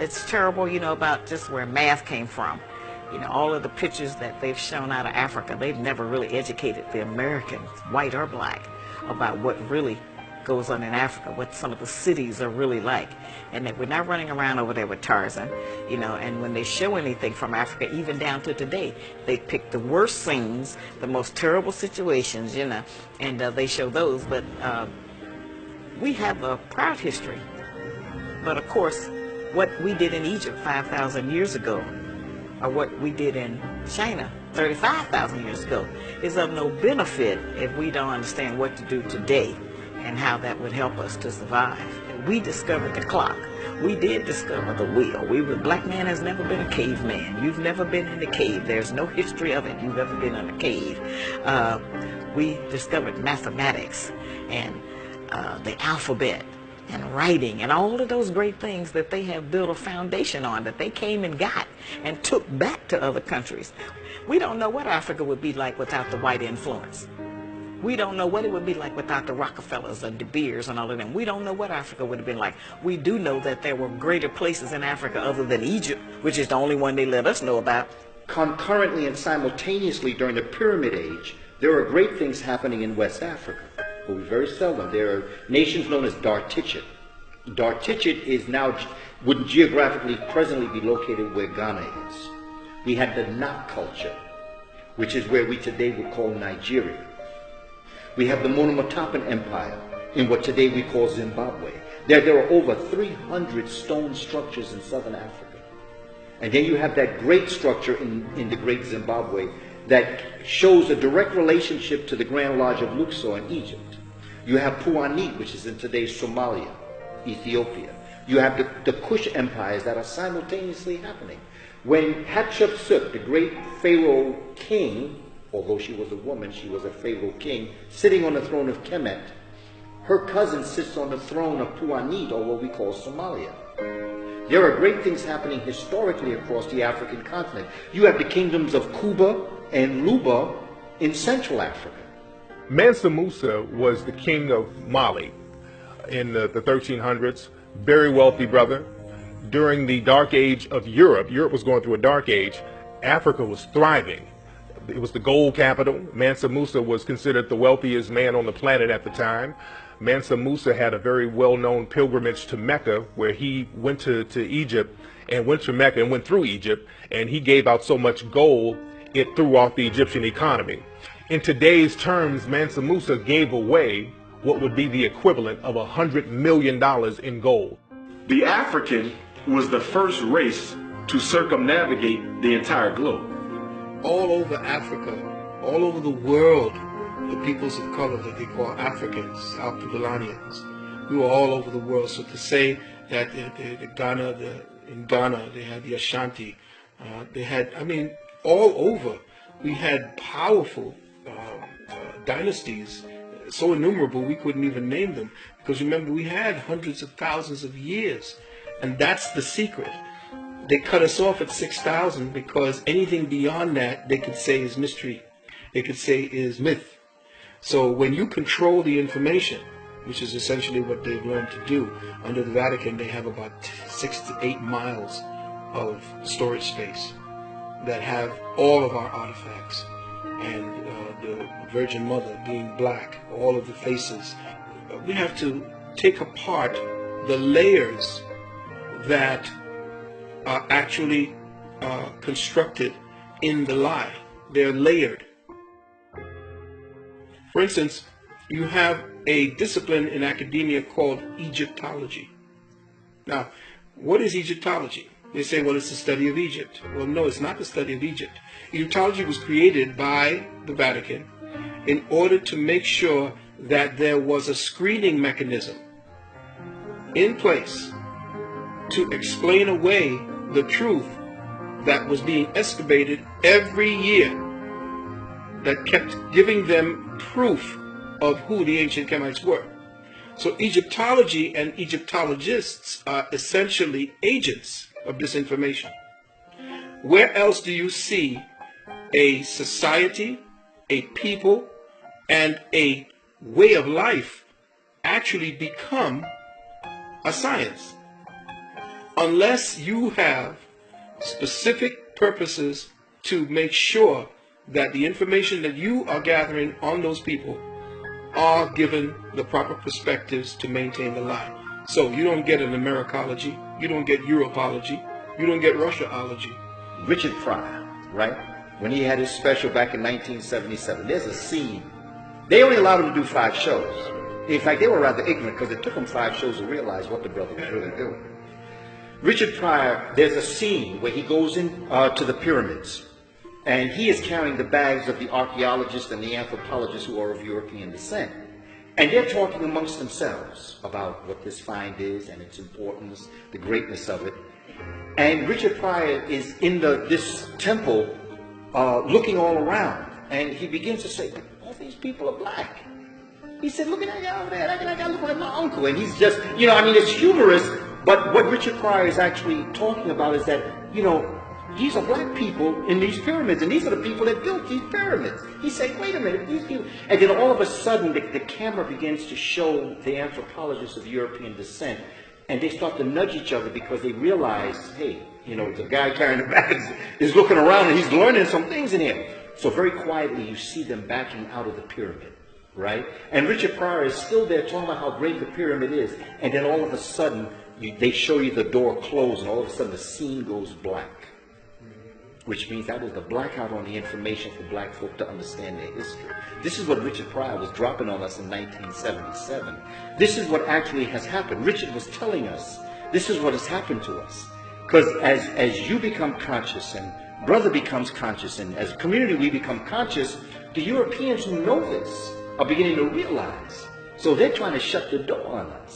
it's terrible, about just where math came from. All of the pictures that they've shown out of Africa, they've never really educated the Americans, white or black, about what really goes on in Africa, what some of the cities are really like. And that we're not running around over there with Tarzan, and when they show anything from Africa, even down to today, they pick the worst scenes, the most terrible situations, and they show those. But we have a proud history. But of course, what we did in Egypt 5,000 years ago, or what we did in China 35,000 years ago, is of no benefit if we don't understand what to do today and how that would help us to survive. We discovered the clock. We did discover the wheel. Black man has never been a caveman. You've never been in a cave. There's no history of it. You've ever been in a cave. We discovered mathematics and the alphabet and writing and all of those great things that they have built a foundation on, that they came and got and took back to other countries. We don't know what Africa would be like without the white influence. We don't know what it would be like without the Rockefellers and De Beers and all of them. We don't know what Africa would have been like. We do know that there were greater places in Africa other than Egypt, which is the only one they let us know about. Concurrently and simultaneously during the Pyramid Age, there are great things happening in West Africa. But we very seldom. There are nations known as Dar-Tichit. Dar-Tichit would geographically presently be located where Ghana is. We had the Nak culture, which is where we today would call Nigeria. We have the Monomotapan Empire in what today we call Zimbabwe. There are over 300 stone structures in southern Africa. And then you have that great structure in the great Zimbabwe that shows a direct relationship to the Grand Lodge of Luxor in Egypt. You have Puanit, which is in today's Somalia, Ethiopia. You have the Kush empires that are simultaneously happening. When Hatshepsut, the great Pharaoh king, although she was a woman, she was a Pharaoh king, sitting on the throne of Kemet, her cousin sits on the throne of Puanit, or what we call Somalia. There are great things happening historically across the African continent. You have the kingdoms of Kuba and Luba in Central Africa. Mansa Musa was the king of Mali in the 1300s, very wealthy brother. During the dark age of Europe was going through a dark age, Africa was thriving. It was the gold capital. Mansa Musa was considered the wealthiest man on the planet at the time. Mansa Musa had a very well-known pilgrimage to Mecca, where he went to Egypt and went to Mecca and went through Egypt, and he gave out so much gold it threw off the Egyptian economy. In today's terms, Mansa Musa gave away what would be the equivalent of $100 million in gold. The African was the first race to circumnavigate the entire globe. All over Africa, all over the world, the peoples of color that they call Africans, Alpha-Belanians, we were all over the world. So to say that in Ghana they had the Ashanti, they had, all over, we had powerful dynasties, so innumerable we couldn't even name them. Because remember, we had hundreds of thousands of years, and that's the secret. They cut us off at 6,000 because anything beyond that they could say is mystery. They could say is myth. So when you control the information, which is essentially what they've learned to do, under the Vatican they have about 6 to 8 miles of storage space that have all of our artifacts. And the Virgin Mother being black, all of the faces. We have to take apart the layers that are actually constructed in the lie. They're layered. For instance, you have a discipline in academia called Egyptology. Now, what is Egyptology? They say, well, it's the study of Egypt. Well, no, it's not the study of Egypt. Egyptology was created by the Vatican in order to make sure that there was a screening mechanism in place to explain away the truth that was being excavated every year, that kept giving them proof of who the ancient Kemites were. So Egyptology and Egyptologists are essentially agents of this information. Where else do you see a society, a people, and a way of life actually become a science? unless you have specific purposes to make sure that the information that you are gathering on those people are given the proper perspectives to maintain the lie. So you don't get an Americology, you don't get Europology, you don't get Russiaology. Richard Pryor, right? When he had his special back in 1977, there's a scene. They only allowed him to do 5 shows. In fact, they were rather ignorant because it took them 5 shows to realize what the brother was really doing. Richard Pryor, there's a scene where he goes in to the pyramids, and he is carrying the bags of the archaeologists and the anthropologists who are of European descent. And they're talking amongst themselves about what this find is and its importance, the greatness of it. And Richard Pryor is in this temple looking all around, and he begins to say, all these people are black. He said, look at that guy over there, that guy looking like my uncle. And he's just, it's humorous, but what Richard Pryor is actually talking about is that, these are black people in these pyramids, and these are the people that built these pyramids. He's saying, wait a minute, these people... And then all of a sudden, the camera begins to show the anthropologists of European descent, and they start to nudge each other because they realize, hey, the guy carrying the bags is looking around and he's learning some things in here. So very quietly, you see them backing out of the pyramid, right? And Richard Pryor is still there talking about how great the pyramid is, and then all of a sudden, they show you the door close, and all of a sudden the scene goes black. Which means that was the blackout on the information for black folk to understand their history. This is what Richard Pryor was dropping on us in 1977. This is what actually has happened. Richard was telling us, this is what has happened to us. Because as you become conscious, and brother becomes conscious, and as a community we become conscious, the Europeans who know this are beginning to realize. So they're trying to shut the door on us.